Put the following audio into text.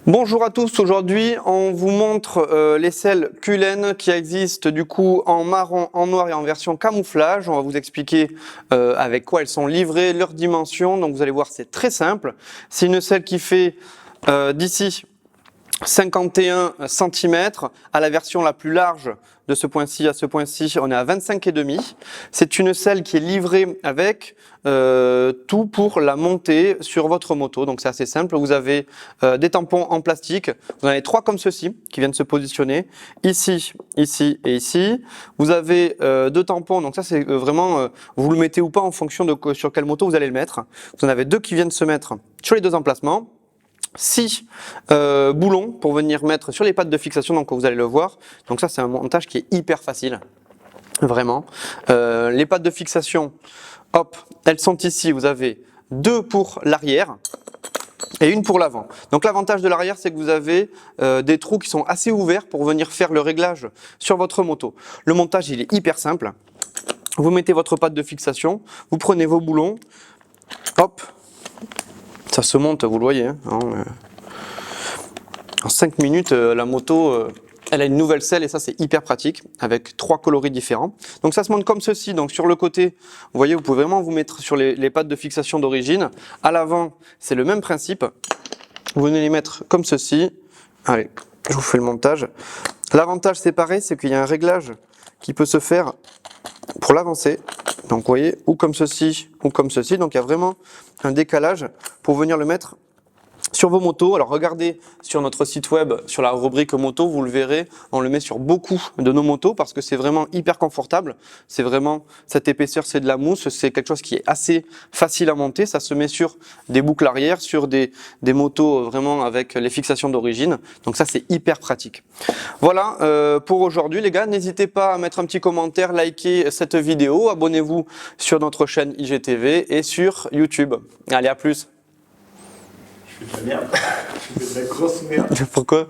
Bonjour à tous, aujourd'hui on vous montre les selles Cullen qui existent du coup en marron, en noir et en version camouflage. On va vous expliquer avec quoi elles sont livrées, leurs dimensions. Donc vous allez voir, c'est très simple. C'est une selle qui fait d'ici 51 cm. À la version la plus large de ce point-ci à ce point-ci, on est à 25,5. C'est une selle qui est livrée avec tout pour la montée sur votre moto. Donc c'est assez simple. Vous avez des tampons en plastique. Vous en avez 3 comme ceci qui viennent se positionner ici, ici et ici. Vous avez 2 tampons. Donc ça c'est vraiment, vous le mettez ou pas en fonction de sur quelle moto vous allez le mettre. Vous en avez 2 qui viennent se mettre sur les 2 emplacements. 6 boulons pour venir mettre sur les pattes de fixation, donc vous allez le voir. Donc ça c'est un montage qui est hyper facile, vraiment. Les pattes de fixation, hop, elles sont ici. Vous avez 2 pour l'arrière et une pour l'avant. Donc l'avantage de l'arrière, c'est que vous avez des trous qui sont assez ouverts pour venir faire le réglage sur votre moto. Le montage il est hyper simple. Vous mettez votre patte de fixation, vous prenez vos boulons, hop. Ça se monte, vous le voyez. Hein, en 5 minutes, la moto, elle a une nouvelle selle et ça c'est hyper pratique avec 3 coloris différents. Donc ça se monte comme ceci. Donc sur le côté, vous voyez, vous pouvez vraiment vous mettre sur les pattes de fixation d'origine. À l'avant, c'est le même principe. Vous venez les mettre comme ceci. Allez, je vous fais le montage. L'avantage c'est pareil, c'est qu'il y a un réglage qui peut se faire pour l'avancer. Donc vous voyez, ou comme ceci, ou comme ceci. Donc il y a vraiment un décalage pour venir le mettre sur vos motos. Alors regardez sur notre site web, sur la rubrique moto, vous le verrez, on le met sur beaucoup de nos motos parce que c'est vraiment hyper confortable. C'est vraiment, cette épaisseur, c'est de la mousse, c'est quelque chose qui est assez facile à monter. Ça se met sur des boucles arrière, sur des motos vraiment avec les fixations d'origine. Donc ça, c'est hyper pratique. Voilà pour aujourd'hui les gars. N'hésitez pas à mettre un petit commentaire, liker cette vidéo, abonnez-vous sur notre chaîne IGTV et sur YouTube. Allez, à plus. Je fais de la merde. Je fais de la grosse merde. Pourquoi ?